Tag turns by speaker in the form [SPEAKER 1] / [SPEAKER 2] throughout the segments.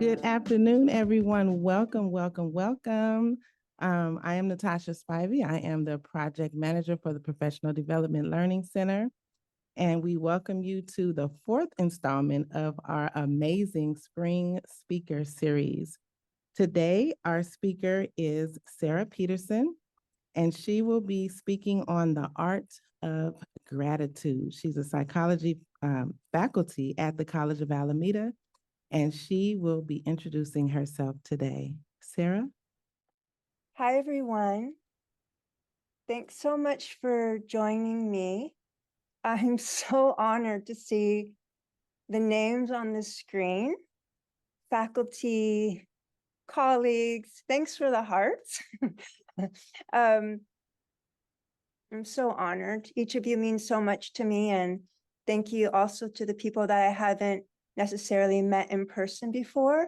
[SPEAKER 1] Good afternoon, everyone. Welcome, welcome, welcome. I am Natasha Spivey. I am the project manager for the Professional Development Learning Center. And we welcome you to the fourth installment of our amazing spring speaker series. Today, our speaker is Sarah Peterson, and she will be speaking on the art of gratitude. She's a psychology faculty at the College of Alameda, and she will be introducing herself today. Sarah?
[SPEAKER 2] Hi, everyone. Thanks so much for joining me. I'm so honored to see the names on the screen. Faculty, colleagues, thanks for the hearts. I'm so honored. Each of you means so much to me, and thank you also to the people that I haven't necessarily met in person before.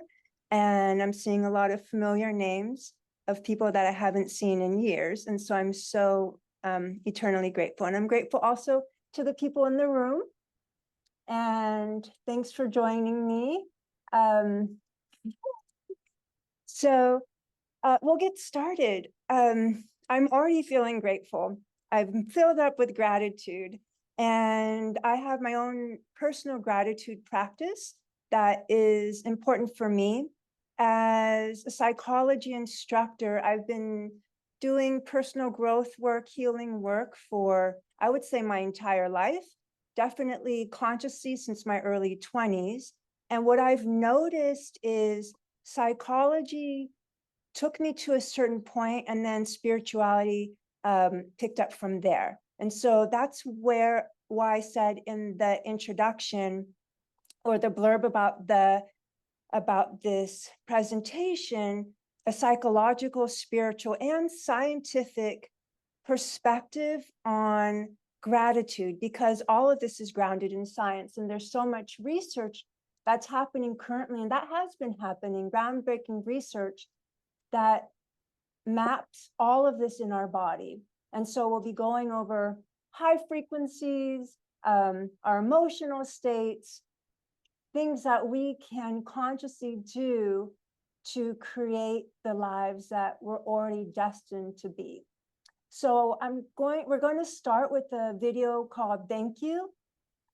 [SPEAKER 2] And I'm seeing a lot of familiar names of people that I haven't seen in years. And so I'm so eternally grateful. And I'm grateful also to the people in the room. And thanks for joining me. So we'll get started. I'm already feeling grateful. I'm filled up with gratitude. And I have my own personal gratitude practice that is important for me. As a psychology instructor, I've been doing personal growth work, healing work for, I would say, my entire life, definitely consciously since my early 20s. And what I've noticed is psychology took me to a certain point, and then spirituality picked up from there. And so that's why I said in the introduction or the blurb about this presentation, a psychological, spiritual, and scientific perspective on gratitude, because all of this is grounded in science. And there's so much research that's happening currently, and that has been happening, groundbreaking research that maps all of this in our body. And so we'll be going over high frequencies, our emotional states, things that we can consciously do to create the lives that we're already destined to be. So we're going to start with a video called Thank You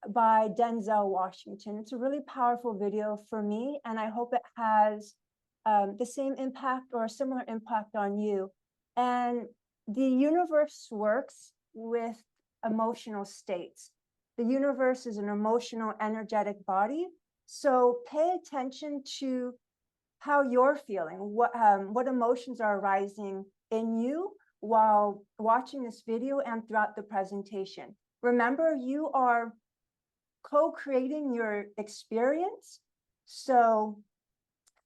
[SPEAKER 2] by Denzel Washington. It's a really powerful video for me, and I hope it has the same impact or a similar impact on you. And the universe works with emotional states. The universe is an emotional, energetic body. So pay attention to how you're feeling, what emotions are arising in you while watching this video and throughout the presentation. Remember, you are co-creating your experience. So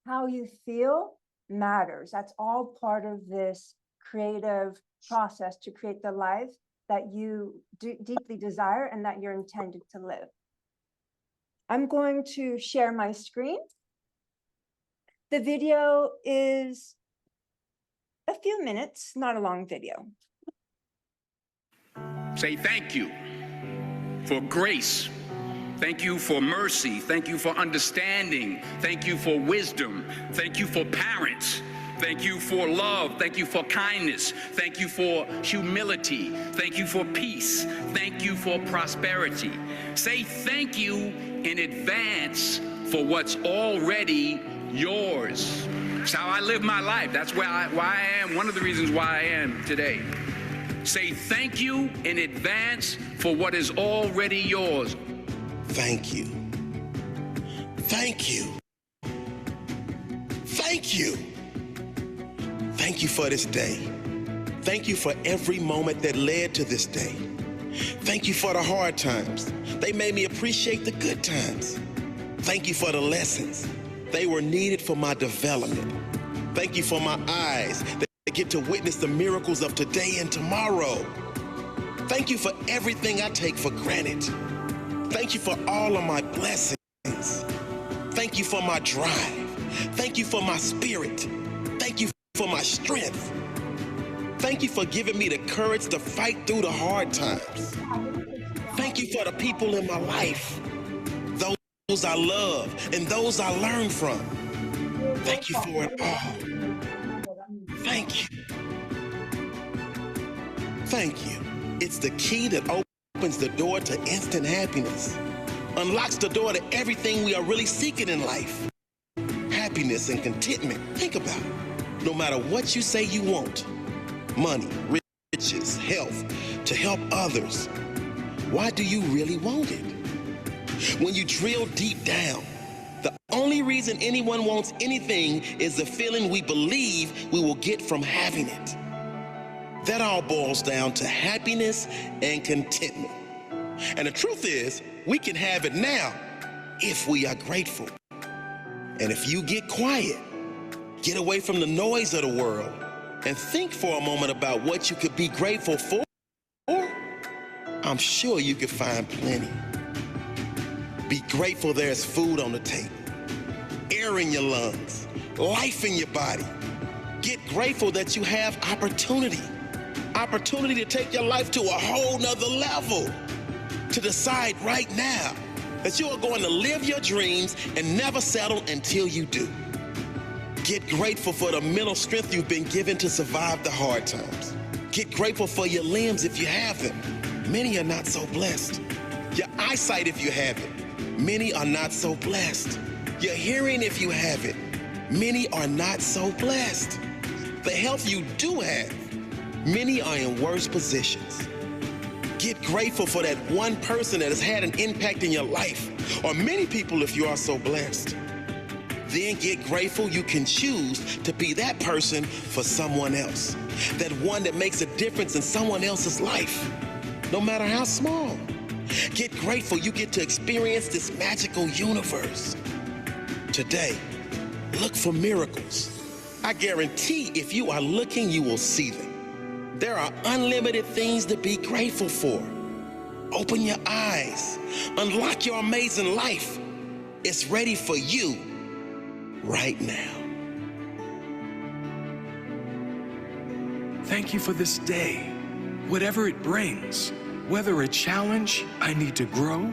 [SPEAKER 2] how you feel matters. That's all part of this creative process to create the life that you deeply desire and that you're intended to live. I'm going to share my screen. The video is a few minutes, not a long video.
[SPEAKER 3] Say thank you for grace. Thank you for mercy. Thank you for understanding. Thank you for wisdom. Thank you for parents. Thank you for love. Thank you for kindness. Thank you for humility. Thank you for peace. Thank you for prosperity. Say thank you in advance for what's already yours. It's how I live my life. That's why I am, one of the reasons why I am today. Say thank you in advance for what is already yours.
[SPEAKER 4] Thank you. Thank you. Thank you. Thank you for this day. Thank you for every moment that led to this day. Thank you for the hard times. They made me appreciate the good times. Thank you for the lessons. They were needed for my development. Thank you for my eyes that get to witness the miracles of today and tomorrow. Thank you for everything I take for granted. Thank you for all of my blessings. Thank you for my drive. Thank you for my spirit. Thank you for my strength. Thank you for giving me the courage to fight through the hard times. Thank you for the people in my life, those I love and those I learn from. Thank you for it all. Thank you. Thank you. It's the key that opens the door to instant happiness, unlocks the door to everything we are really seeking in life. Happiness and contentment. Think about it. No matter what you say you want, money, riches, health, to help others, why do you really want it? When you drill deep down, the only reason anyone wants anything is the feeling we believe we will get from having it. That all boils down to happiness and contentment. And the truth is, we can have it now if we are grateful. And if you get quiet, get away from the noise of the world, and think for a moment about what you could be grateful for, I'm sure you could find plenty. Be grateful there's food on the table, air in your lungs, life in your body. Get grateful that you have opportunity to take your life to a whole nother level. To decide right now that you are going to live your dreams and never settle until you do. Get grateful for the mental strength you've been given to survive the hard times. Get grateful for your limbs if you have them. Many are not so blessed. Your eyesight if you have it. Many are not so blessed. Your hearing if you have it. Many are not so blessed. The health you do have, many are in worse positions. Get grateful for that one person that has had an impact in your life, or many people if you are so blessed. Then get grateful you can choose to be that person for someone else. That one that makes a difference in someone else's life, no matter how small. Get grateful you get to experience this magical universe. Today, look for miracles. I guarantee if you are looking, you will see them. There are unlimited things to be grateful for. Open your eyes. Unlock your amazing life. It's ready for you right now.
[SPEAKER 5] Thank you for this day, whatever it brings. Whether a challenge I need to grow,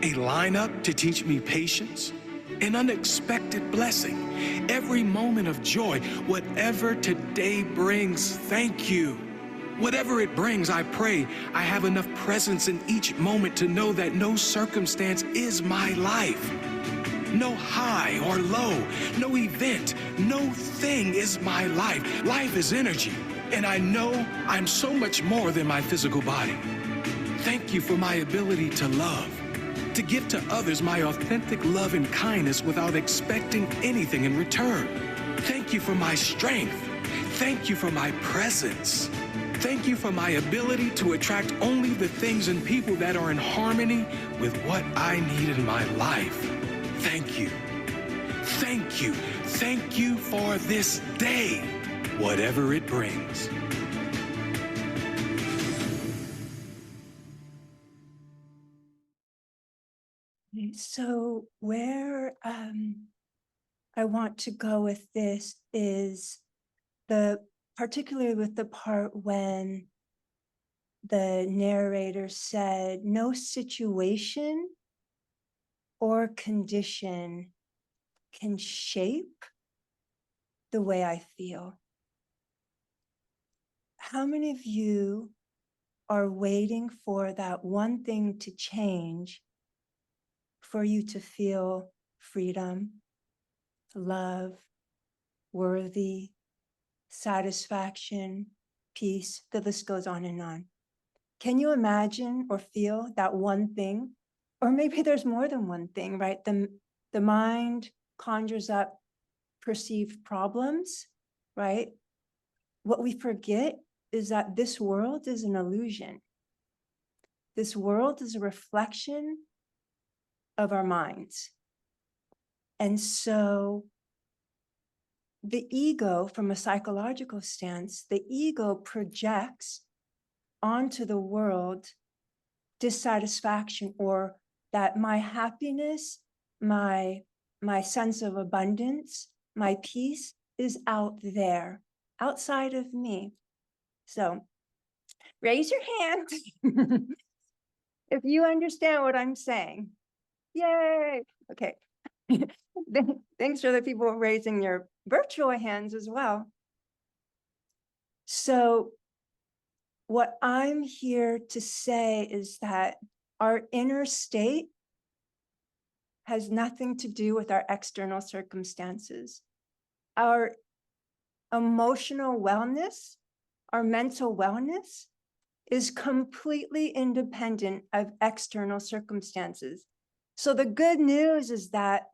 [SPEAKER 5] a lineup to teach me patience, an unexpected blessing, every moment of joy, whatever today brings, thank you. Whatever it brings, I pray I have enough presence in each moment to know that no circumstance is my life. No high or low, no event, no thing is my life. Life is energy, and I know I'm so much more than my physical body. Thank you for my ability to love, to give to others my authentic love and kindness without expecting anything in return. Thank you for my strength. Thank you for my presence. Thank you for my ability to attract only the things and people that are in harmony with what I need in my life. Thank you. Thank you. Thank you for this day, whatever it brings.
[SPEAKER 2] So where I want to go with this is particularly with the part when the narrator said, no situation or condition can shape the way I feel. How many of you are waiting for that one thing to change for you to feel freedom, love, worthy, satisfaction, peace? The list goes on and on. Can you imagine or feel that one thing? Or maybe there's more than one thing, right? The mind conjures up perceived problems, right? What we forget is that this world is an illusion. This world is a reflection of our minds. And so the ego, from a psychological stance, the ego projects onto the world dissatisfaction, or that my happiness, my sense of abundance, my peace is out there, outside of me. So raise your hand if you understand what I'm saying. Yay. Okay. Thanks for the people raising virtual hands as well. So what I'm here to say is that our inner state has nothing to do with our external circumstances. Our emotional wellness, our mental wellness is completely independent of external circumstances. So the good news is that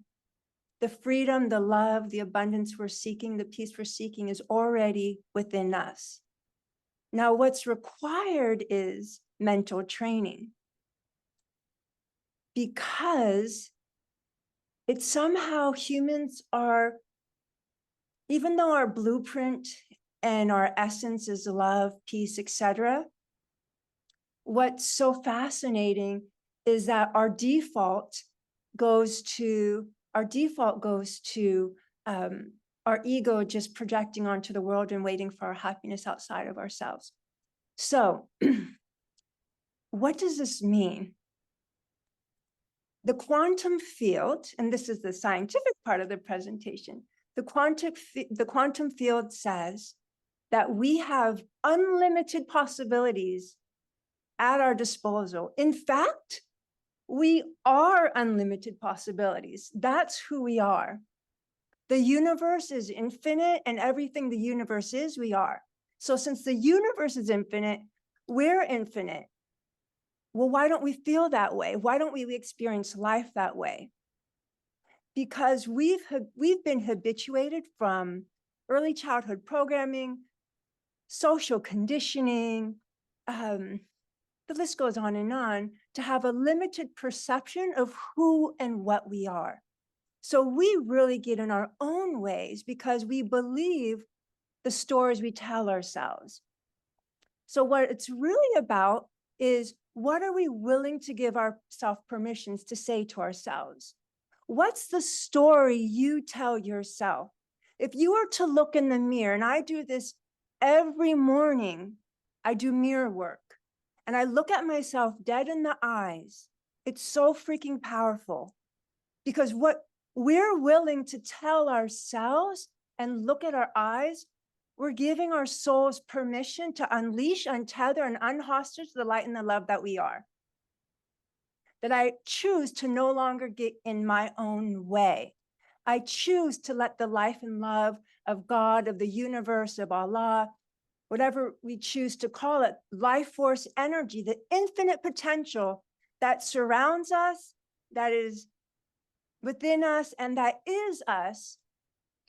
[SPEAKER 2] the freedom, the love, the abundance we're seeking, the peace we're seeking is already within us. Now, what's required is mental training, because it's somehow humans are, even though our blueprint and our essence is love, peace, etc., what's so fascinating is that our default goes to our ego just projecting onto the world and waiting for our happiness outside of ourselves. So what does this mean? The quantum field, and this is the scientific part of the presentation, the quantum field says that we have unlimited possibilities at our disposal. In fact, we are unlimited possibilities. That's who we are. The universe is infinite, and everything the universe is, we are. So since the universe is infinite, we're infinite. Well, why don't we feel that way? Why don't we experience life that way? Because we've been habituated from early childhood programming, social conditioning, the list goes on, to have a limited perception of who and what we are. So we really get in our own ways because we believe the stories we tell ourselves. So what it's really about is, what are we willing to give ourselves permissions to say to ourselves? What's the story you tell yourself? If you were to look in the mirror, and I do this every morning, I do mirror work, and I look at myself dead in the eyes. It's so freaking powerful, because what we're willing to tell ourselves and look at our eyes, we're giving our souls permission to unleash, untether, and unhostage the light and the love that we are. That I choose to no longer get in my own way. I choose to let the life and love of God, of the universe, of Allah, whatever we choose to call it, life force energy, the infinite potential that surrounds us, that is within us, and that is us,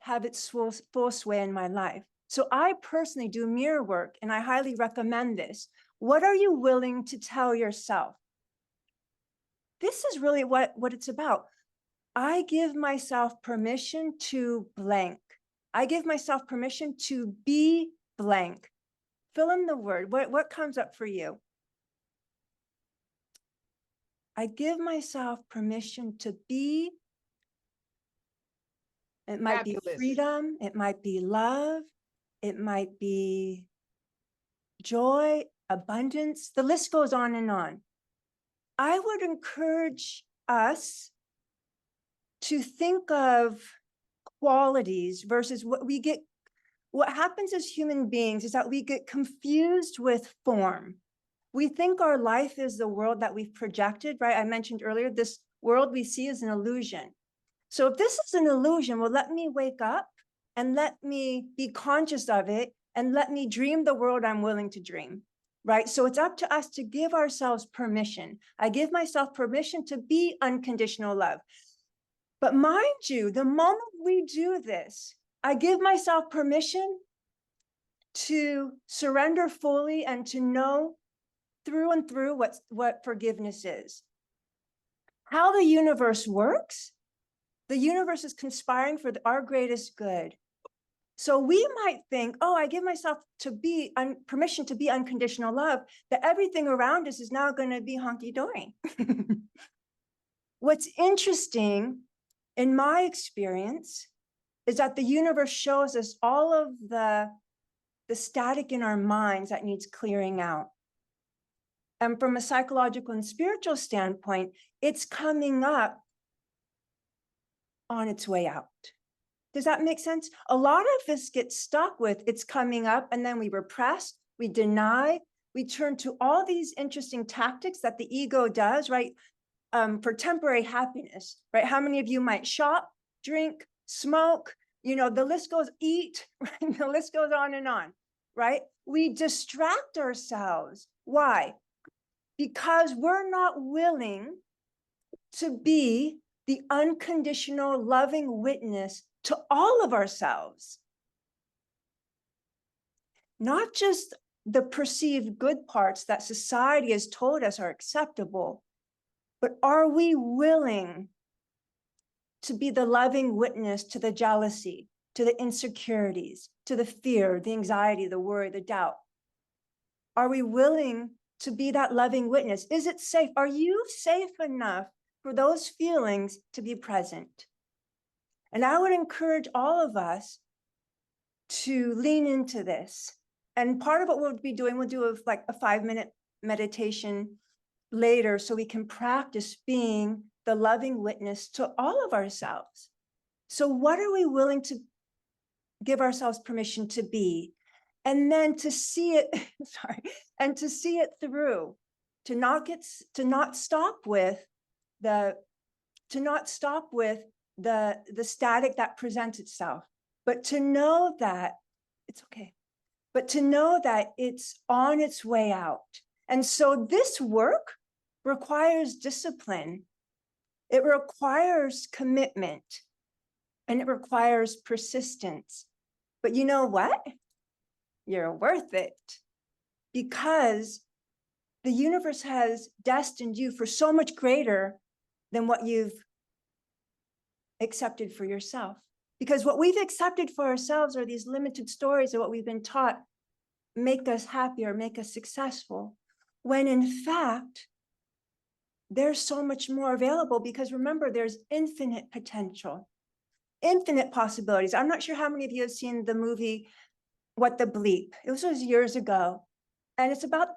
[SPEAKER 2] have its full sway in my life. So I personally do mirror work, and I highly recommend this. What are you willing to tell yourself? This is really what it's about. I give myself permission to blank. I give myself permission to be blank. Fill in the word. What comes up for you? I give myself permission to be. It might be freedom. It might be love. It might be joy, abundance. The list goes on and on. I would encourage us to think of qualities versus what we get. What happens as human beings is that we get confused with form. We think our life is the world that we've projected, right? I mentioned earlier, this world we see is an illusion. So if this is an illusion, well, let me wake up and let me be conscious of it and let me dream the world I'm willing to dream, right? So it's up to us to give ourselves permission. I give myself permission to be unconditional love. But mind you, the moment we do this, I give myself permission to surrender fully and to know through and through what forgiveness is. How the universe works, the universe is conspiring for our greatest good. So we might think, oh, I give myself permission to be unconditional love, that everything around us is now going to be hunky-dory. What's interesting in my experience is that the universe shows us all of the static in our minds that needs clearing out. And from a psychological and spiritual standpoint, it's coming up on its way out. Does that make sense? A lot of us get stuck with it's coming up and then we repress, we deny, we turn to all these interesting tactics that the ego does, right? For temporary happiness, right? How many of you might shop, drink, smoke, you know, the list goes, eat, right? The list goes on, right? We distract ourselves. Why? Because we're not willing to be the unconditional loving witness to all of ourselves. Not just the perceived good parts that society has told us are acceptable, but are we willing to be the loving witness to the jealousy, to the insecurities, to the fear, the anxiety, the worry, the doubt? Are we willing to be that loving witness? Is it safe? Are you safe enough for those feelings to be present? And I would encourage all of us to lean into this. And part of what we'll be doing, we'll do like a 5-minute meditation later so we can practice being the loving witness to all of ourselves. So what are we willing to give ourselves permission to be? And then to see it, and to see it through, to not stop with the static that presents itself, but to know that it's okay, but to know that it's on its way out. And so this work requires discipline. It requires commitment, and it requires persistence. But you know what? You're worth it, because the universe has destined you for so much greater than what you've accepted for yourself. Because what we've accepted for ourselves are these limited stories of what we've been taught make us happy or make us successful, when in fact, there's so much more available. Because remember, there's infinite potential, infinite possibilities. I'm not sure how many of you have seen the movie What the Bleep. It was years ago, and it's about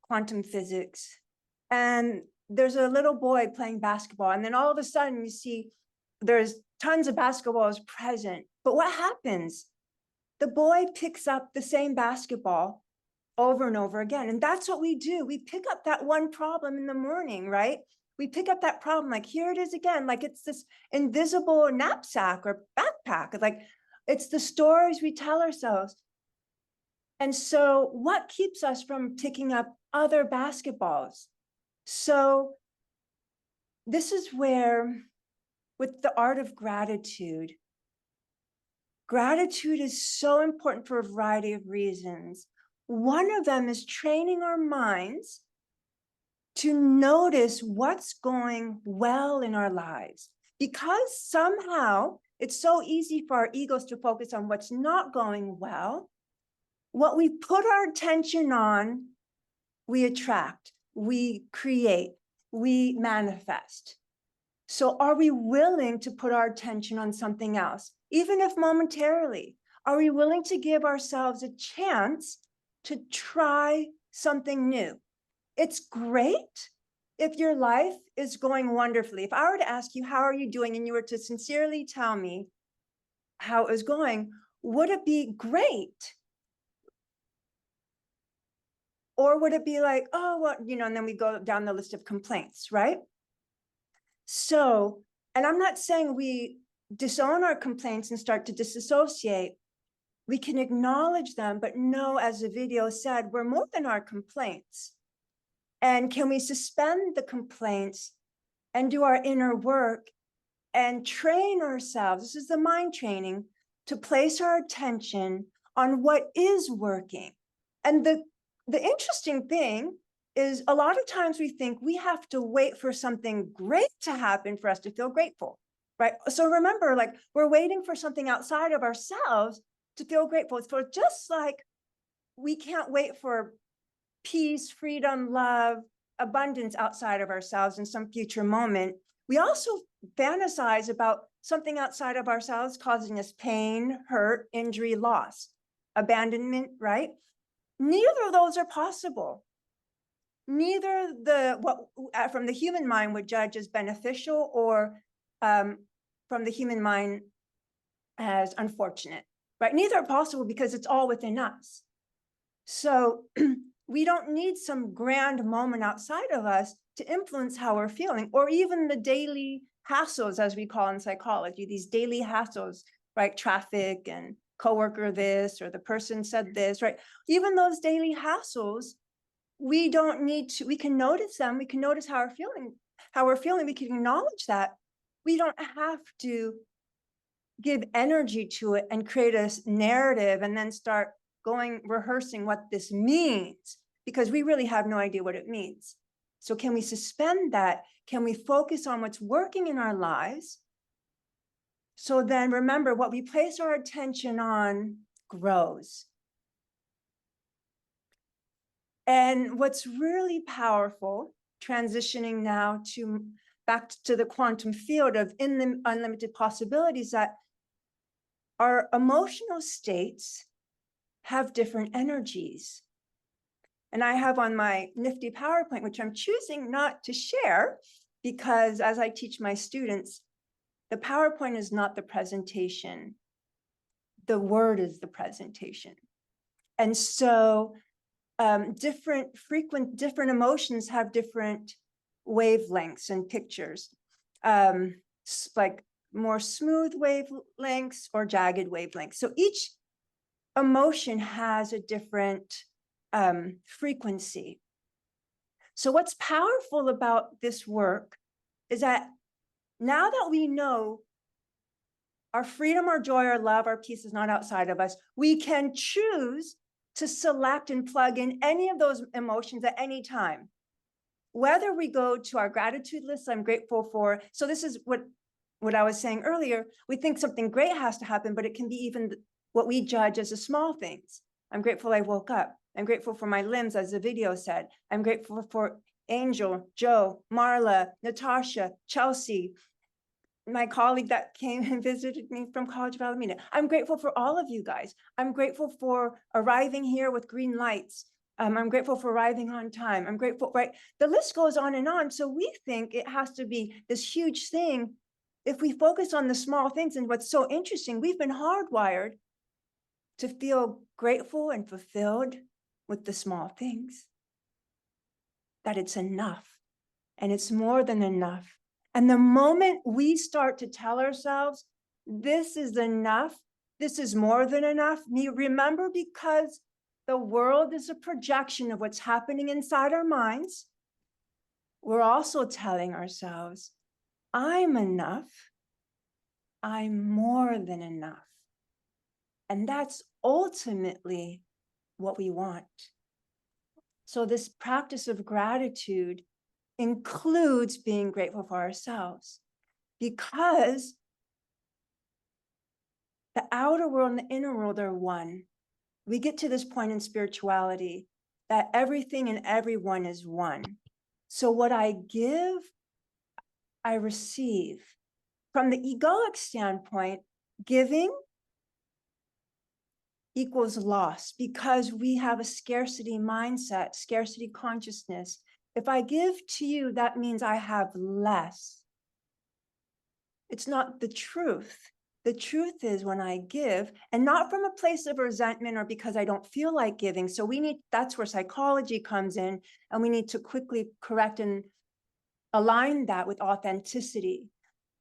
[SPEAKER 2] quantum physics. And there's a little boy playing basketball, and then all of a sudden you see there's tons of basketballs present. But what happens? The boy picks up the same basketball over and over again. And that's what we do. We pick up that one problem in the morning, right? We pick up that problem, like, here it is again, like it's this invisible knapsack or backpack. Like, it's the stories we tell ourselves. And so what keeps us from picking up other basketballs? So this is where, with the art of gratitude, gratitude is so important for a variety of reasons. One of them is training our minds to notice what's going well in our lives. Because somehow it's so easy for our egos to focus on what's not going well. What we put our attention on, we attract, we create, we manifest. So are we willing to put our attention on something else, even if momentarily? Are we willing to give ourselves a chance to try something new? It's great if your life is going wonderfully. If I were to ask you, how are you doing? And you were to sincerely tell me how it was going, would it be great? Or would it be like, oh, well, you know, and then we go down the list of complaints, right? So, and I'm not saying we disown our complaints and start to disassociate. We can acknowledge them, but know, as the video said, we're more than our complaints. And can we suspend the complaints and do our inner work and train ourselves? This is the mind training, to place our attention on what is working. And the interesting thing is, a lot of times we think we have to wait for something great to happen for us to feel grateful, right? So remember, like, we're waiting for something outside of ourselves to feel grateful. It's for, just like we can't wait for peace, freedom, love, abundance outside of ourselves in some future moment. We also fantasize about something outside of ourselves causing us pain, hurt, injury, loss, abandonment, right? Neither of those are possible. Neither what from the human mind would judge as beneficial, or from the human mind as unfortunate, right? Neither are possible because it's all within us. So we don't need some grand moment outside of us to influence how we're feeling, or even the daily hassles, as we call in psychology, these daily hassles, right? Traffic and coworker this, or the person said this, right? Even those daily hassles, we don't need to, we can notice them. We can notice how we're feeling. We can acknowledge that. We don't have to give energy to it and create a narrative and then start rehearsing what this means, because we really have no idea what it means. So can we suspend that? Can we focus on what's working in our lives? So then remember, what we place our attention on grows. And what's really powerful, transitioning now back to the quantum field of in the unlimited possibilities, that our emotional states have different energies. And I have on my nifty PowerPoint, which I'm choosing not to share, because as I teach my students, the PowerPoint is not the presentation. The word is the presentation. And so different emotions have different wavelengths and pictures, like more smooth wavelengths or jagged wavelengths. So each emotion has a different frequency. So what's powerful about this work is that now that we know our freedom, our joy, our love, our peace is not outside of us, we can choose to select and plug in any of those emotions at any time. Whether we go to our gratitude list, I'm grateful for, so this is what I was saying earlier, we think something great has to happen, but it can be even what we judge as the small things. I'm grateful I woke up. I'm grateful for my limbs, as the video said. I'm grateful for Angel, Joe, Marla, Natasha, Chelsea, my colleague that came and visited me from College of Alameda. I'm grateful for all of you guys. I'm grateful for arriving here with green lights. I'm grateful for arriving on time. I'm grateful, right? The list goes on and on. So we think it has to be this huge thing. If we focus on the small things, and what's so interesting, we've been hardwired to feel grateful and fulfilled with the small things, that it's enough, and it's more than enough. And the moment we start to tell ourselves, this is enough, this is more than enough, remember, because the world is a projection of what's happening inside our minds, we're also telling ourselves, I'm enough, I'm more than enough. And that's ultimately what we want. So this practice of gratitude includes being grateful for ourselves, because the outer world and the inner world are one. We get to this point in spirituality that everything and everyone is one. So what I give, I receive. From the egoic standpoint, giving equals loss, because we have a scarcity mindset, scarcity consciousness. If I give to you, that means I have less. It's not the truth. The truth is when I give, and not from a place of resentment or because I don't feel like giving. So that's where psychology comes in, and we need to quickly correct and align that with authenticity.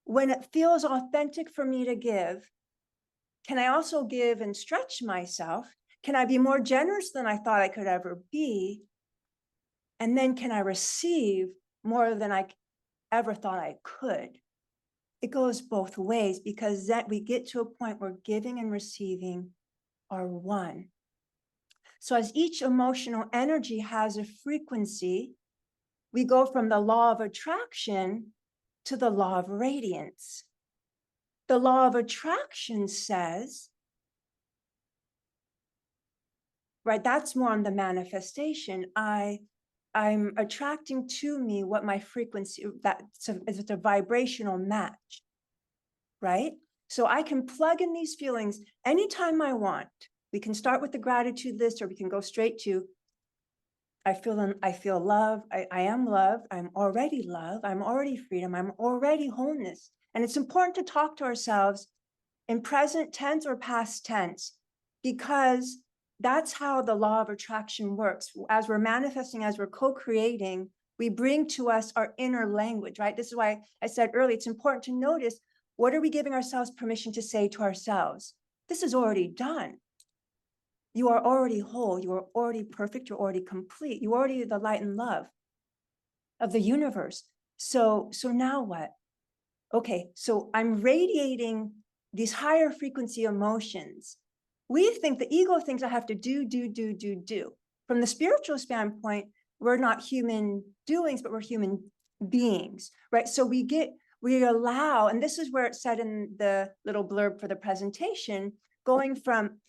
[SPEAKER 2] When it feels authentic for me to give, can I also give and stretch myself? Can I be more generous than I thought I could ever be? And then can I receive more than I ever thought I could? It goes both ways, because that we get to a point where giving and receiving are one. So as each emotional energy has a frequency, we go from the law of attraction to the law of radiance. The law of attraction says, right, that's more on the manifestation. I'm attracting to me what my frequency, it's a vibrational match, right? So I can plug in these feelings anytime I want. We can start with the gratitude list, or we can go straight to, I feel love, I am love, I'm already freedom, I'm already wholeness. And it's important to talk to ourselves in present tense or past tense, because that's how the law of attraction works. As we're manifesting, as we're co-creating, we bring to us our inner language, right? This is why I said earlier, it's important to notice, what are we giving ourselves permission to say to ourselves? This is already done. You are already whole. You are already perfect. You're already complete. You already the light and love of the universe. So now what? Okay, so I'm radiating these higher frequency emotions. We think, the ego thinks I have to do. From the spiritual standpoint, we're not human doings, but we're human beings, right? So we allow, and this is where it said in the little blurb for the presentation, going from,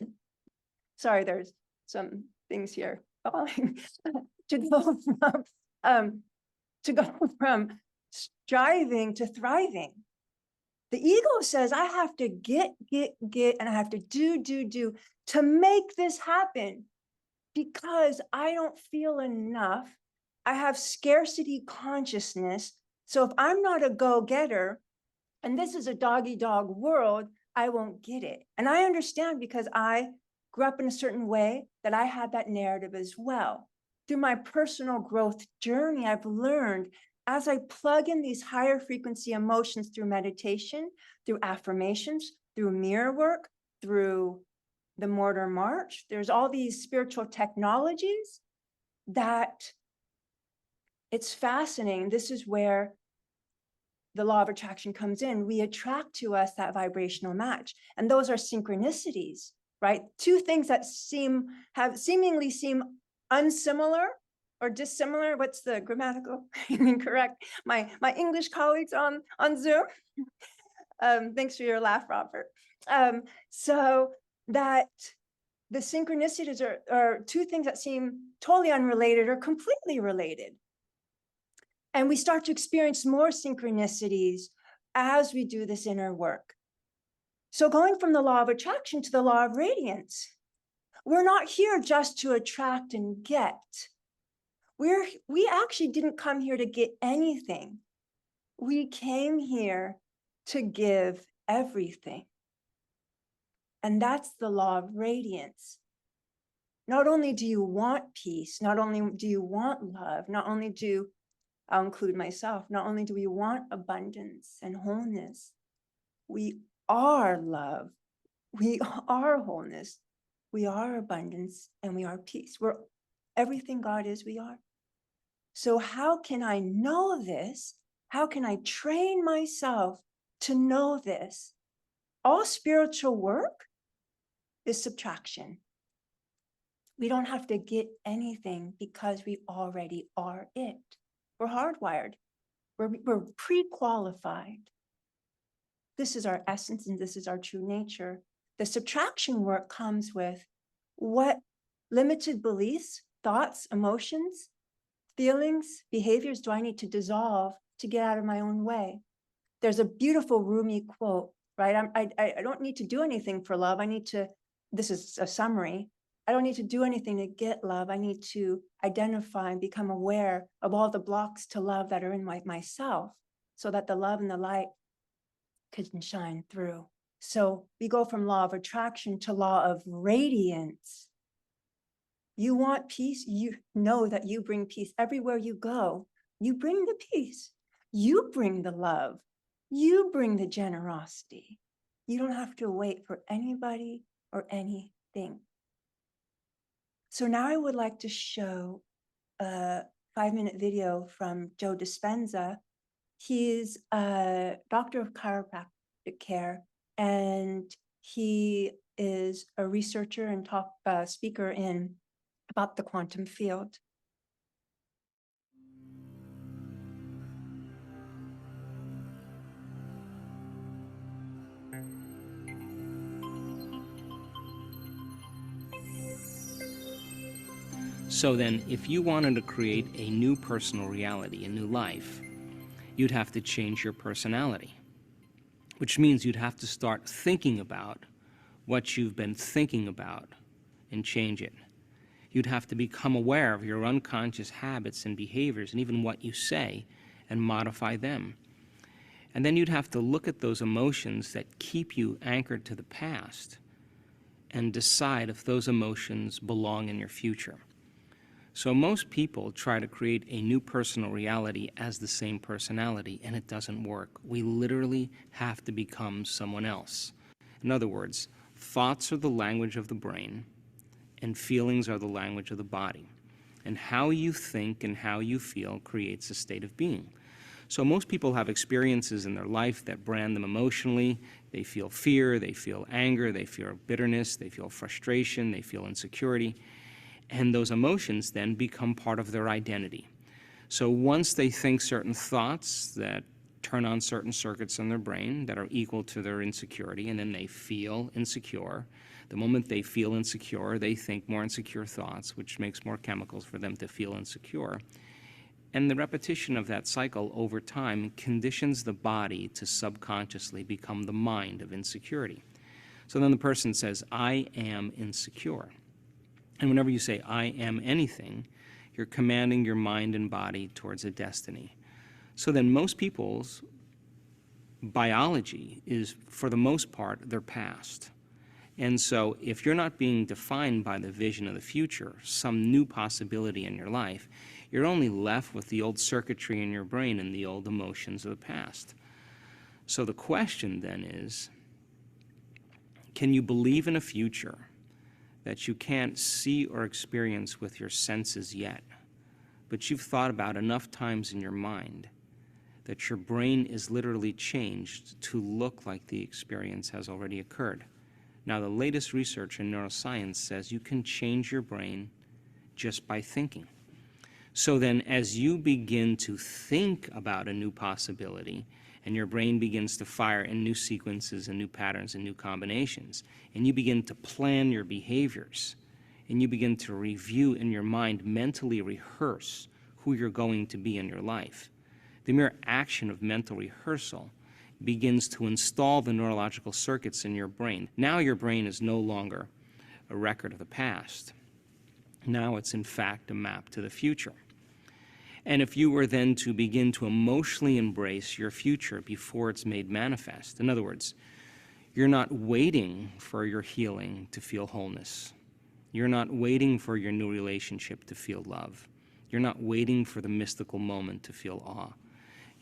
[SPEAKER 2] sorry, there's some things here, to go from striving to thriving. The ego says, I have to get, and I have to do to make this happen because I don't feel enough. I have scarcity consciousness. So if I'm not a go-getter, and this is a dog-eat-dog world, I won't get it. And I understand, because I grew up in a certain way that I had that narrative as well. Through my personal growth journey, I've learned, as I plug in these higher frequency emotions through meditation, through affirmations, through mirror work, through the Mortar March, there's all these spiritual technologies that it's fascinating. This is where the law of attraction comes in. We attract to us that vibrational match. And those are synchronicities, right? Two things that seemingly seem unsimilar or dissimilar. What's the grammatical incorrect? My English colleagues on Zoom. Thanks for your laugh, Robert. So that the synchronicities are two things that seem totally unrelated or completely related. And we start to experience more synchronicities as we do this inner work. So going from the law of attraction to the law of radiance, we're not here just to attract and get. We actually didn't come here to get anything. We came here to give everything. And that's the law of radiance. Not only do you want peace, not only do you want love, not only do, I'll include myself, not only do we want abundance and wholeness, we are love, we are wholeness, we are abundance, and we are peace. We're everything God is, we are. So how can I know this? How can I train myself to know this? All spiritual work is subtraction. We don't have to get anything because we already are it. We're hardwired. We're pre-qualified. This is our essence and this is our true nature. The subtraction work comes with what limited beliefs, thoughts, emotions, feelings, behaviors do I need to dissolve to get out of my own way? There's a beautiful Rumi quote, right? I don't need to do anything for love. This is a summary. I don't need to do anything to get love. I need to identify and become aware of all the blocks to love that are in myself so that the love and the light can shine through. So we go from law of attraction to law of radiance. You want peace? You know that you bring peace everywhere you go. You bring the peace. You bring the love. You bring the generosity. You don't have to wait for anybody or anything. So now I would like to show a 5-minute video from Joe Dispenza. He's a doctor of chiropractic care, and he is a researcher and talk speaker about the quantum field.
[SPEAKER 6] So then, if you wanted to create a new personal reality, a new life, you'd have to change your personality, which means you'd have to start thinking about what you've been thinking about and change it. You'd have to become aware of your unconscious habits and behaviors and even what you say and modify them. And then you'd have to look at those emotions that keep you anchored to the past and decide if those emotions belong in your future. So most people try to create a new personal reality as the same personality, and it doesn't work. We literally have to become someone else. In other words, thoughts are the language of the brain, and feelings are the language of the body. And how you think and how you feel creates a state of being. So most people have experiences in their life that brand them emotionally. They feel fear, they feel anger, they feel bitterness, they feel frustration, they feel insecurity. And those emotions then become part of their identity. So once they think certain thoughts that turn on certain circuits in their brain that are equal to their insecurity, and then they feel insecure. The moment they feel insecure, they think more insecure thoughts, which makes more chemicals for them to feel insecure. And the repetition of that cycle over time conditions the body to subconsciously become the mind of insecurity. So then the person says, I am insecure. And whenever you say, I am anything, you're commanding your mind and body towards a destiny. So then most people's biology is, for the most part, their past. And so if you're not being defined by the vision of the future, some new possibility in your life, you're only left with the old circuitry in your brain and the old emotions of the past. So the question then is, can you believe in a future that you can't see or experience with your senses yet, but you've thought about enough times in your mind that your brain is literally changed to look like the experience has already occurred? Now, the latest research in neuroscience says you can change your brain just by thinking. So then as you begin to think about a new possibility, and your brain begins to fire in new sequences and new patterns and new combinations, and you begin to plan your behaviors, and you begin to review in your mind, mentally rehearse who you're going to be in your life. The mere action of mental rehearsal begins to install the neurological circuits in your brain. Now your brain is no longer a record of the past. Now it's in fact a map to the future. And if you were then to begin to emotionally embrace your future before it's made manifest, in other words, you're not waiting for your healing to feel wholeness. You're not waiting for your new relationship to feel love. You're not waiting for the mystical moment to feel awe.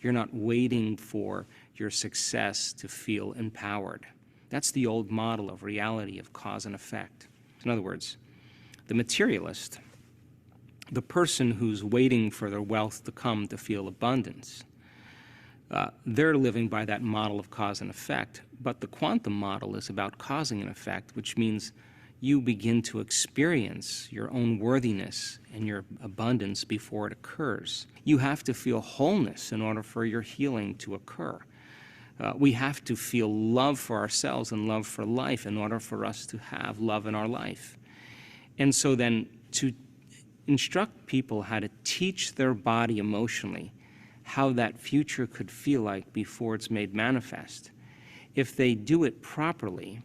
[SPEAKER 6] You're not waiting for your success to feel empowered. That's the old model of reality of cause and effect. In other words, the materialist, the person who's waiting for their wealth to come to feel abundance, they're living by that model of cause and effect. But the quantum model is about causing an effect, which means you begin to experience your own worthiness and your abundance before it occurs. You have to feel wholeness in order for your healing to occur. We have to feel love for ourselves and love for life in order for us to have love in our life. And so then to instruct people how to teach their body emotionally how that future could feel like before it's made manifest. If they do it properly,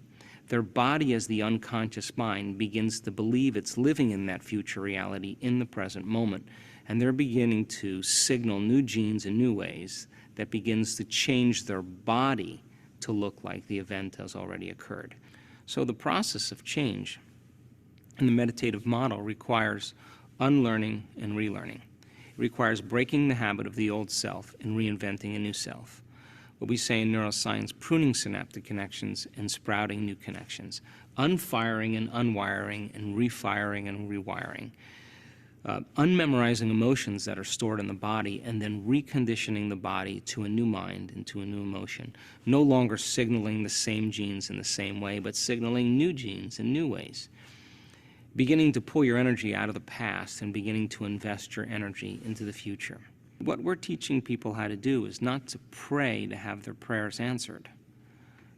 [SPEAKER 6] their body as the unconscious mind begins to believe it's living in that future reality in the present moment, and they're beginning to signal new genes in new ways that begins to change their body to look like the event has already occurred. So the process of change in the meditative model requires unlearning and relearning. It requires breaking the habit of the old self and reinventing a new self. What we say in neuroscience, pruning synaptic connections and sprouting new connections, unfiring and unwiring and refiring and rewiring, unmemorizing emotions that are stored in the body and then reconditioning the body to a new mind and to a new emotion, no longer signaling the same genes in the same way, but signaling new genes in new ways. Beginning to pull your energy out of the past and beginning to invest your energy into the future. What we're teaching people how to do is not to pray to have their prayers answered,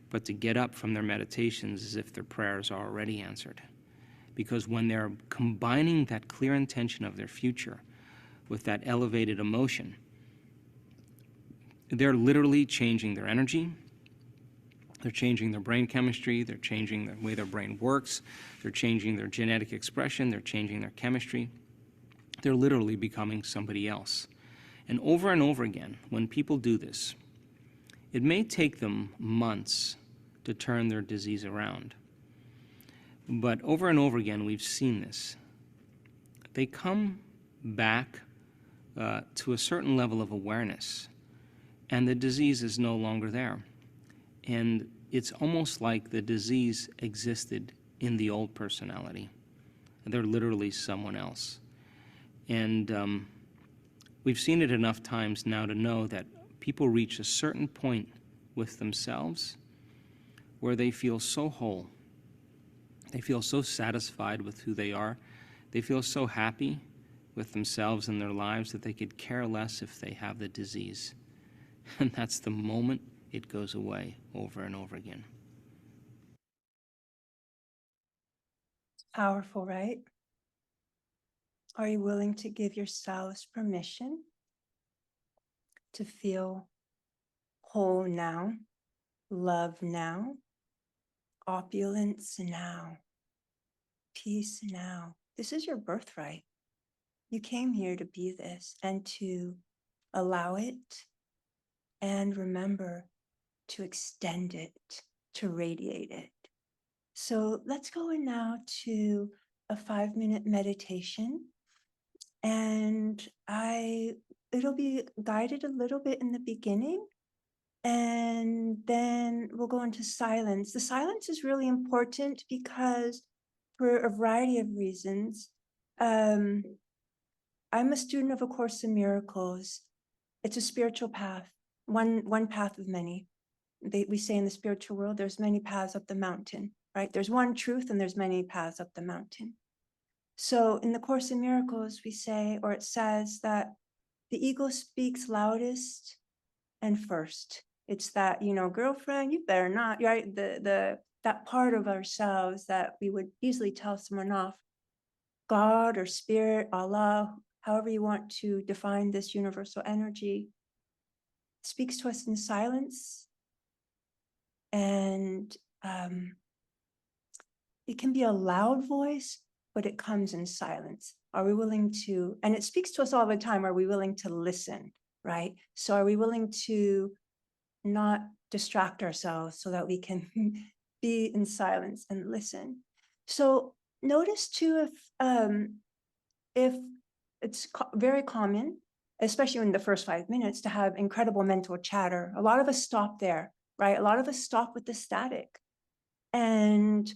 [SPEAKER 6] but to get up from their meditations as if their prayers are already answered. Because when they're combining that clear intention of their future with that elevated emotion, they're literally changing their energy, they're changing their brain chemistry, they're changing the way their brain works, they're changing their genetic expression, they're changing their chemistry. They're literally becoming somebody else. And over again, when people do this, It may take them months to turn their disease around. But over and over again, we've seen this. They come back to a certain level of awareness, and the disease is no longer there. And it's almost like the disease existed in the old personality. They're literally someone else. And we've seen it enough times now to know that people reach a certain point with themselves where they feel so whole. They feel so satisfied with who they are. They feel so happy with themselves and their lives that they could care less if they have the disease. And that's the moment it goes away over and over again.
[SPEAKER 2] Powerful, right? Are you willing to give yourselves permission to feel whole now, love now, opulence now, peace now? This is your birthright. You came here to be this and to allow it, and remember to extend it, to radiate it. So let's go in now to a 5-minute meditation. And it'll be guided a little bit in the beginning, and then we'll go into silence. The silence is really important because for a variety of reasons. I'm a student of A Course in Miracles. It's a spiritual path, one path of many. We say in the spiritual world, there's many paths up the mountain, right? There's one truth and there's many paths up the mountain. So in the Course in Miracles, we say, or it says that the ego speaks loudest and first. It's that, girlfriend, you better not, right? That part of ourselves that we would easily tell someone off. God or spirit, Allah, however you want to define this universal energy, speaks to us in silence. And it can be a loud voice, but it comes in silence. Are we willing to, and it speaks to us all the time, are we willing to listen, right? So are we willing to not distract ourselves so that we can be in silence and listen? So notice too, if it's very common, especially in the first 5 minutes, to have incredible mental chatter. A lot of us stop there, right? A lot of us stop with the static. And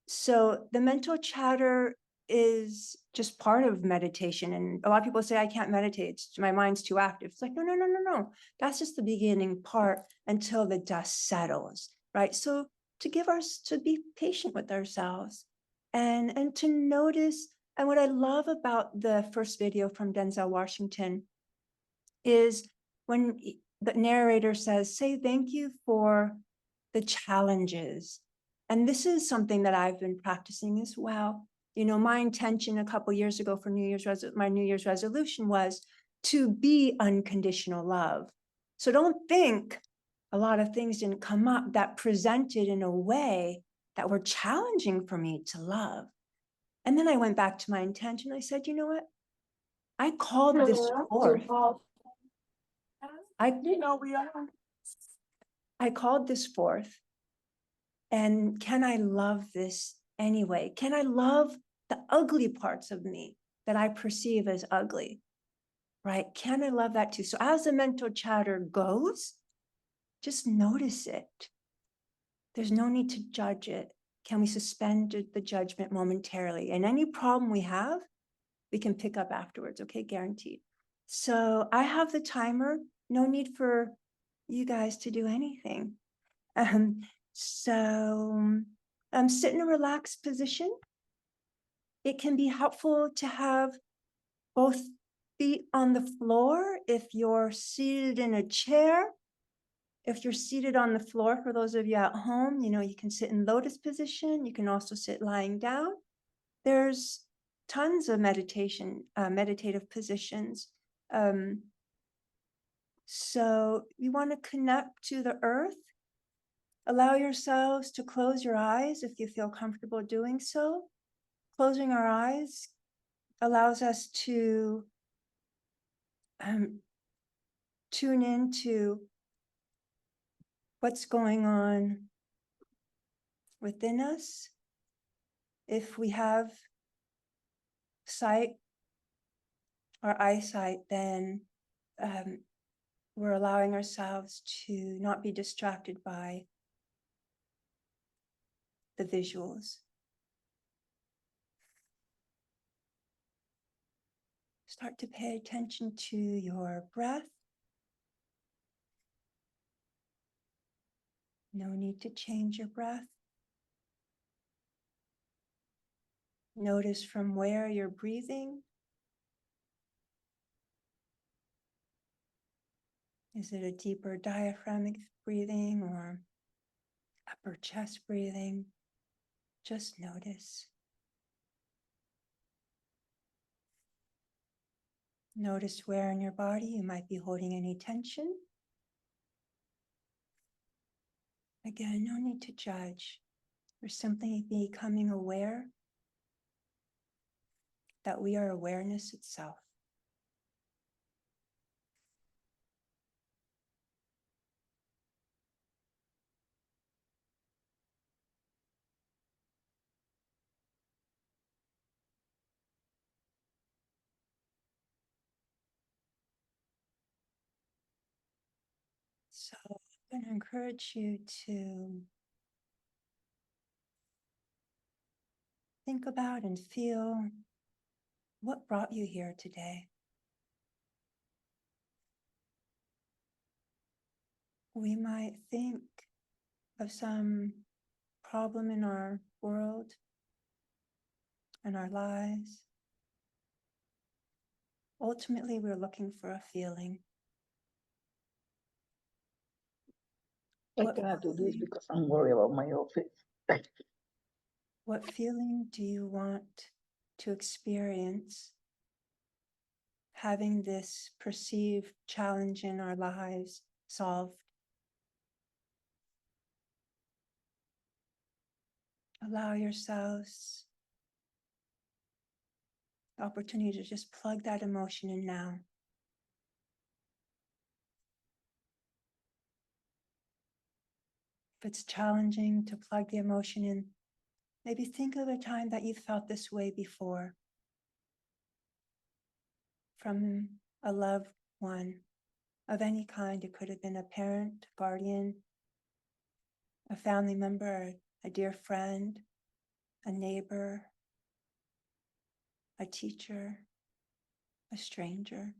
[SPEAKER 2] so the mental chatter is just part of meditation. And a lot of people say, I can't meditate, my mind's too active. It's like, no. That's just the beginning part until the dust settles, right? So to be patient with ourselves and to notice. And what I love about the first video from Denzel Washington is when the narrator says, say thank you for the challenges. And this is something that I've been practicing as well. My intention a couple years ago for my New Year's resolution was to be unconditional love. So don't think a lot of things didn't come up that presented in a way that were challenging for me to love. And then I went back to my intention. I said, you know what? I called this forth. I called this forth. And can I love this anyway? Can I love the ugly parts of me that I perceive as ugly, right? Can I love that too? So as the mental chatter goes, just notice it. There's no need to judge it. Can we suspend the judgment momentarily? And any problem we have, we can pick up afterwards, okay? Guaranteed. So I have the timer. No need for you guys to do anything. So sit in a relaxed position. It can be helpful to have both feet on the floor if you're seated in a chair. If you're seated on the floor, for those of you at home, you can sit in lotus position. You can also sit lying down. There's tons of meditative positions. So you want to connect to the earth. Allow yourselves to close your eyes if you feel comfortable doing so. Closing our eyes allows us to tune into what's going on within us. If we have sight or eyesight, then we're allowing ourselves to not be distracted by the visuals. Start to pay attention to your breath. No need to change your breath. Notice from where you're breathing. Is it a deeper diaphragmatic breathing or upper chest breathing? Just notice. Notice where in your body you might be holding any tension. Again, no need to judge. We're simply becoming aware that we are awareness itself. So I'm going to encourage you to think about and feel what brought you here today. We might think of some problem in our world and our lives. Ultimately, we're looking for a feeling.
[SPEAKER 7] I
[SPEAKER 2] What
[SPEAKER 7] cannot do this
[SPEAKER 2] feeling-
[SPEAKER 7] because I'm worried about my office.
[SPEAKER 2] What feeling do you want to experience having this perceived challenge in our lives solved? Allow yourselves the opportunity to just plug that emotion in now. If it's challenging to plug the emotion in, maybe think of a time that you felt this way before from a loved one of any kind. It could have been a parent, guardian, a family member, a dear friend, a neighbor, a teacher, a stranger.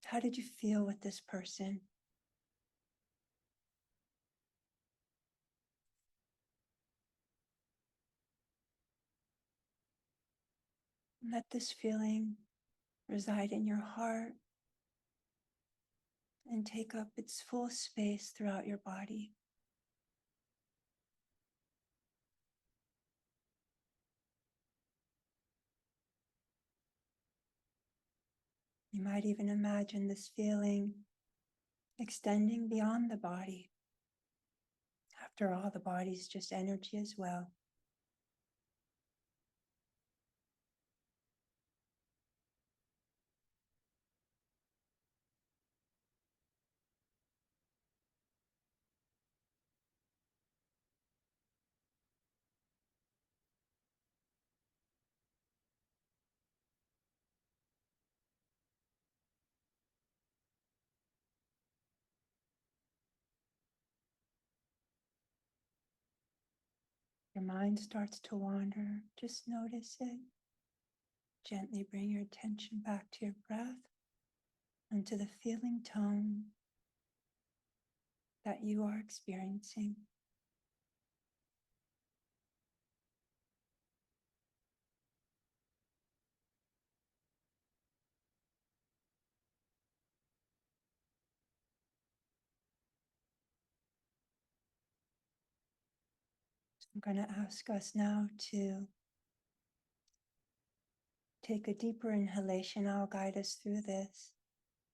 [SPEAKER 2] How did you feel with this person? Let this feeling reside in your heart and take up its full space throughout your body. You might even imagine this feeling extending beyond the body. After all, the body is just energy as well. Your mind starts to wander, just notice it. Gently bring your attention back to your breath and to the feeling tone that you are experiencing. I'm going to ask us now to take a deeper inhalation. I'll guide us through this.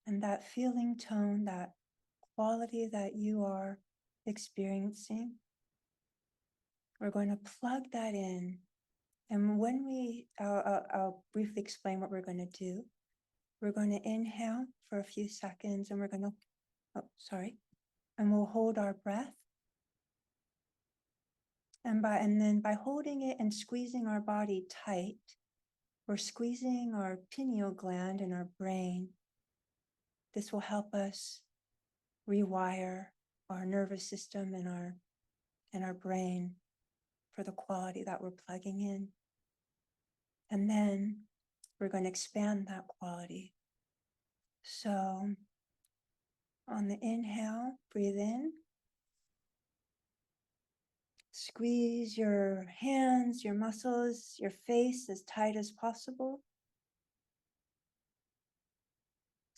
[SPEAKER 2] And that feeling tone, that quality that you are experiencing, we're going to plug that in. And when I'll briefly explain what we're going to do. We're going to inhale for a few seconds and we're going to Oh, sorry. And we'll hold our breath. And then by holding it and squeezing our body tight, we're squeezing our pineal gland in our brain. This will help us rewire our nervous system and our brain for the quality that we're plugging in. And then we're going to expand that quality. So on the inhale, breathe in. Squeeze your hands, your muscles, your face as tight as possible.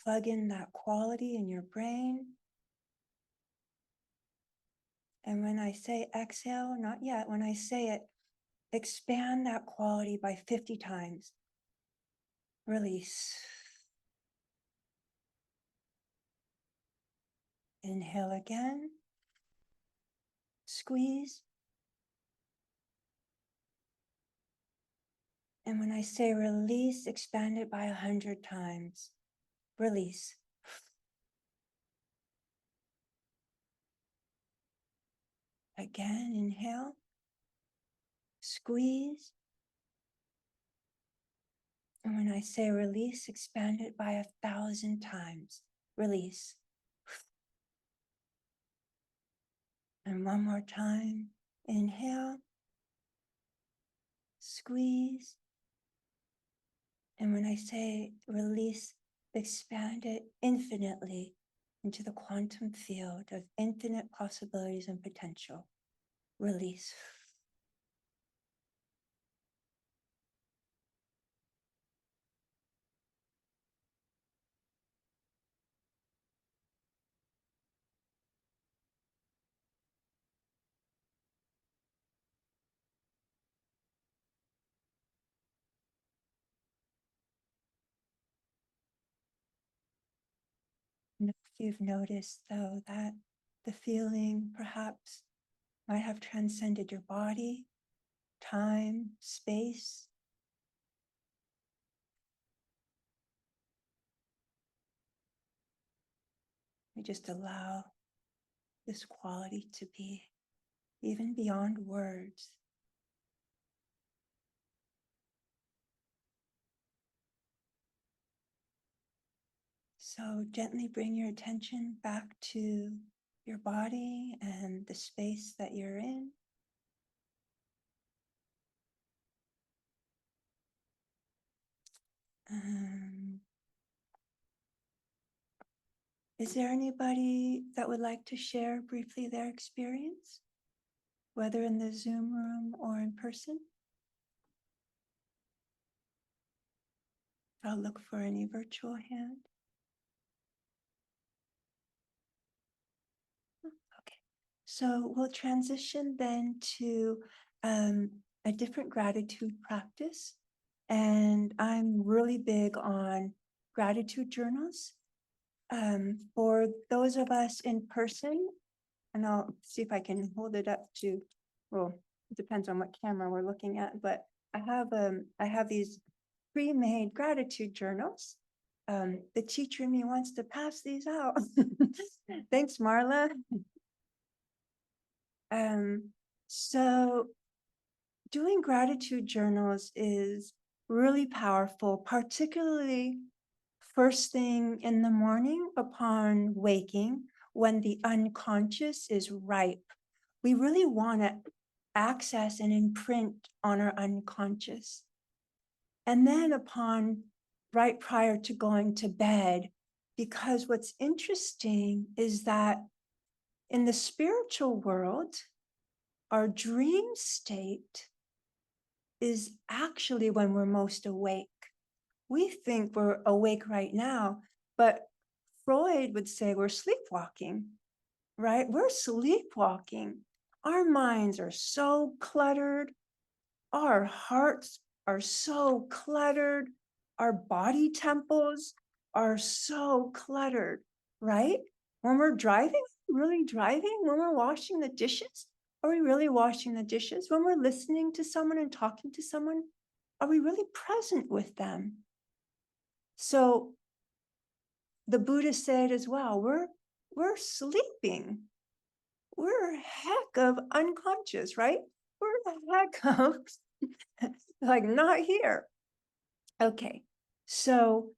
[SPEAKER 2] Plug in that quality in your brain. And when I say exhale, not yet, when I say it, expand that quality by 50 times. Release. Inhale again. Squeeze. And when I say release, expand it by 100 times. Release. Again, inhale. Squeeze. And when I say release, expand it by 1,000 times. Release. And one more time. Inhale. Squeeze. And when I say release, expand it infinitely into the quantum field of infinite possibilities and potential. Release. If you've noticed, though, that the feeling perhaps might have transcended your body, time, space. We just allow this quality to be even beyond words. So gently bring your attention back to your body and the space that you're in. Is there anybody that would like to share briefly their experience, whether in the Zoom room or in person? I'll look for any virtual hand. Okay, so we'll transition then to a different gratitude practice. And I'm really big on gratitude journals. For those of us in person, and I'll see if I can hold it up to, well, it depends on what camera we're looking at, but I have these pre-made gratitude journals. The teacher in me wants to pass these out. Thanks, Marla. So doing gratitude journals is really powerful, particularly first thing in the morning upon waking, when the unconscious is ripe. We really want to access and imprint on our unconscious. And then right prior to going to bed, because what's interesting is that in the spiritual world, our dream state is actually when we're most awake. We think we're awake right now, but Freud would say we're sleepwalking, right? We're sleepwalking. Our minds are so cluttered. Our hearts are so cluttered. Our body temples are so cluttered, right? When we're driving, really driving? When we're washing the dishes, are we really washing the dishes? When we're listening to someone and talking to someone, are we really present with them? So the Buddha said as well, we're sleeping. We're a heck of unconscious, right? We're a heck of like not here. Okay, so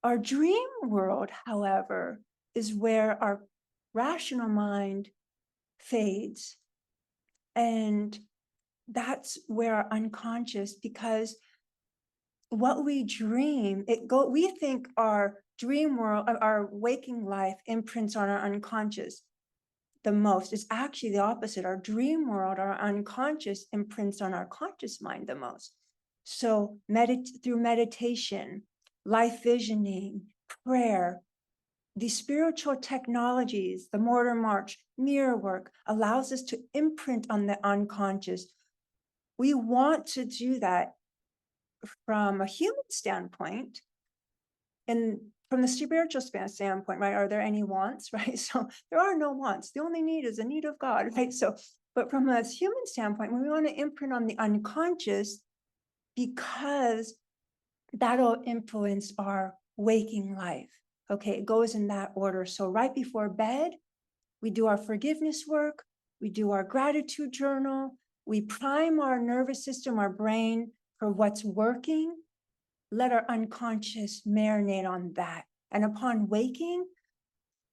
[SPEAKER 2] our dream world, however, is where our rational mind fades. And that's where our unconscious, because what we dream, we think our dream world, our waking life imprints on our unconscious the most. It's actually the opposite. Our dream world, our unconscious imprints on our conscious mind the most. So through meditation, life visioning, prayer, the spiritual technologies, the mortar march, mirror work allows us to imprint on the unconscious. We want to do that from a human standpoint, and from the spiritual standpoint, right? Are there any wants, right? So there are no wants. The only need is a need of God, right? So, but from a human standpoint, we want to imprint on the unconscious because that'll influence our waking life. Okay, it goes in that order. So right before bed, we do our forgiveness work, we do our gratitude journal, we prime our nervous system, our brain for what's working, let our unconscious marinate on that. And upon waking,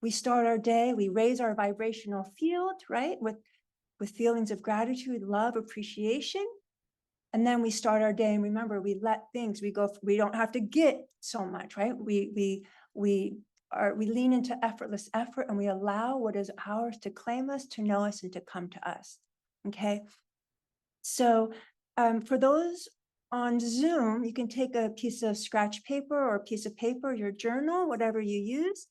[SPEAKER 2] we start our day, we raise our vibrational field, right? With feelings of gratitude, love, appreciation. And then we start our day, and remember, we let things, we don't have to get so much, right? We lean into effortless effort, and we allow what is ours to claim us, to know us, and to come to us, okay? So for those on Zoom, you can take a piece of scratch paper or a piece of paper, your journal, whatever you use,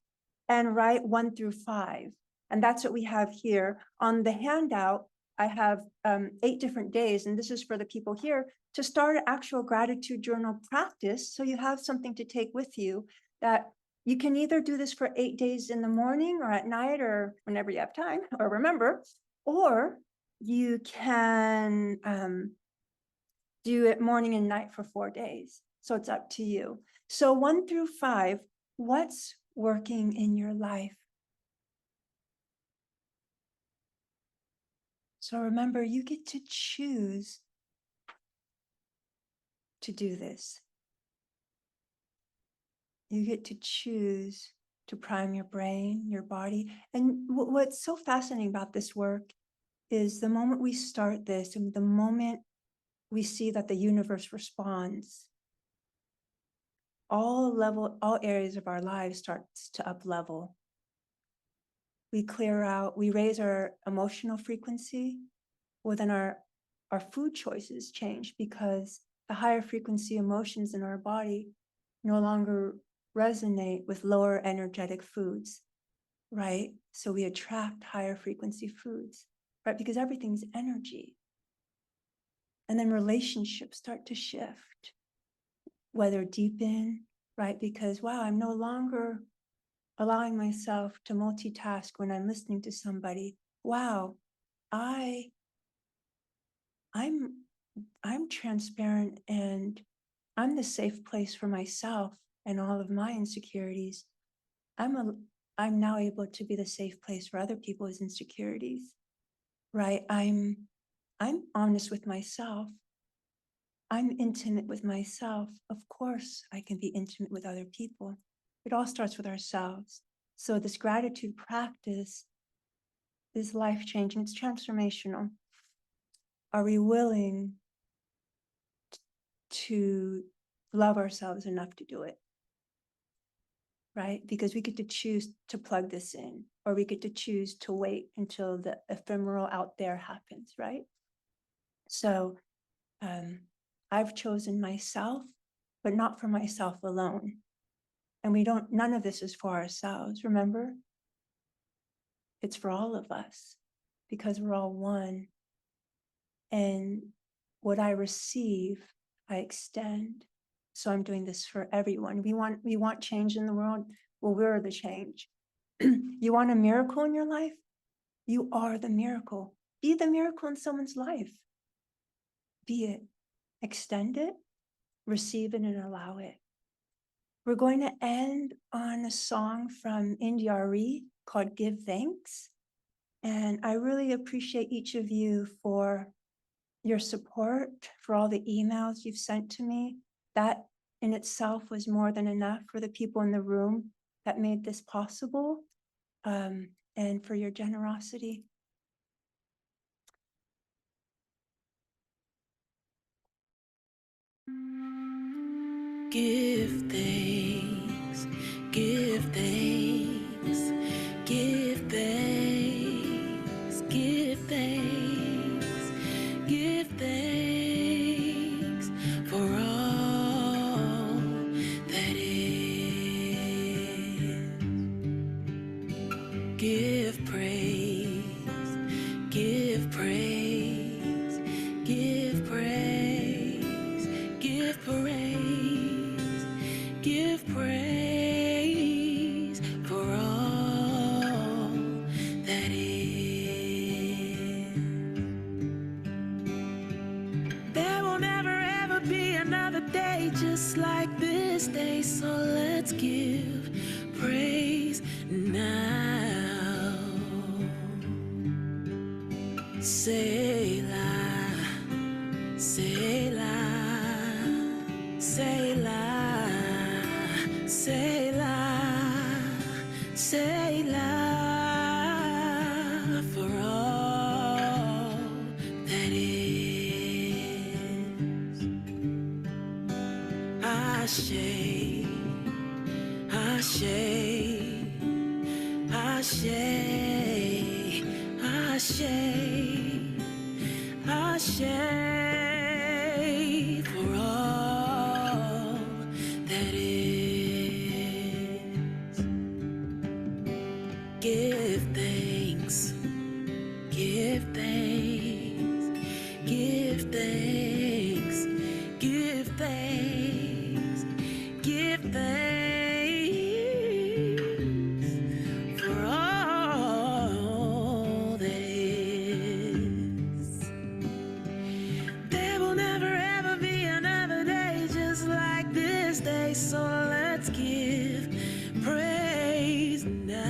[SPEAKER 2] and write 1 through 5. And that's what we have here. On the handout, I have 8 different days, and this is for the people here, to start an actual gratitude journal practice. So you have something to take with you, that you can either do this for 8 days in the morning or at night or whenever you have time or remember, or you can do it morning and night for 4 days. So it's up to you. So 1 through 5, what's working in your life? So remember, you get to choose to do this. You get to choose to prime your brain, your body. And what's so fascinating about this work is the moment we start this, and the moment we see that the universe responds, all areas of our lives starts to up level. We clear out, we raise our emotional frequency. Well, then our food choices change, because the higher frequency emotions in our body no longer resonate with lower energetic foods, right? So we attract higher frequency foods, right? Because everything's energy. And then relationships start to shift, whether deepen, right? Because, wow, I'm no longer allowing myself to multitask when I'm listening to somebody. Wow, I'm transparent, and I'm the safe place for myself and all of my insecurities. I'm now able to be the safe place for other people's insecurities, right? I'm honest with myself. I'm intimate with myself. Of course, I can be intimate with other people. It all starts with ourselves. So this gratitude practice is life-changing. It's transformational. Are we willing to love ourselves enough to do it? Right? Because we get to choose to plug this in, or we get to choose to wait until the ephemeral out there happens, right? So I've chosen myself, but not for myself alone. And none of this is for ourselves, remember? It's for all of us, because we're all one. And what I receive, I extend. So I'm doing this for everyone. We want change in the world. Well, we're the change. You want a miracle in your life? You are the miracle. Be the miracle in someone's life. Be it. Extend it, receive it, and allow it. We're going to end on a song from NDRE called Give Thanks. And I really appreciate each of you for your support, for all the emails you've sent to me. That in itself was more than enough for the people in the room that made this possible, and for your generosity.
[SPEAKER 8] Give thanks, give thanks, give thanks, give thanks, give thanks for all that is. Give praise, give praise, give praise, give praise. Give praise for all that is. There will never ever be another day just like this day, so let's give praise now. Selah, Selah, Selah. Selah, Selah, for all that is. Ashe, Ashe, Ashe, Ashe, Ashe, for all that is. Give thanks, give thanks, give thanks, give thanks, give thanks for all that is. There will never ever be another day just like this day, so let's give praise now.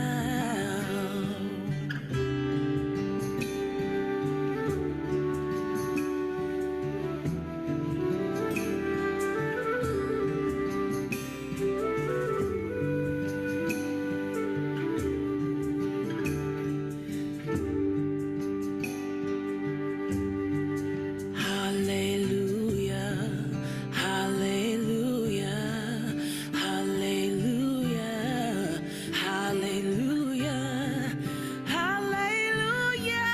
[SPEAKER 8] Hallelujah, hallelujah, hallelujah, hallelujah, hallelujah,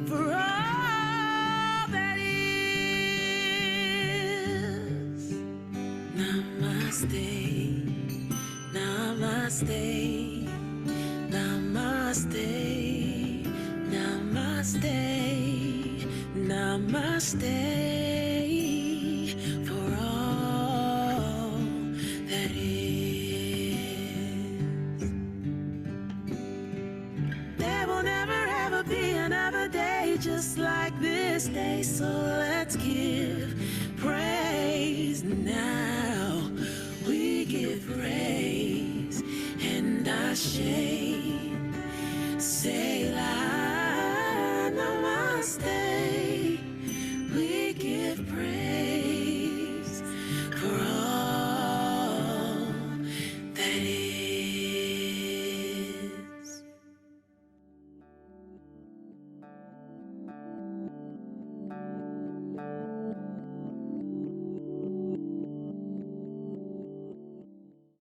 [SPEAKER 8] for all that is. Namaste, namaste, namaste, namaste, namaste, for all that is. There will never ever be another day just like this day, so let's give praise now. We give praise and Ashe, Selah, namaste. We give praise for all that is.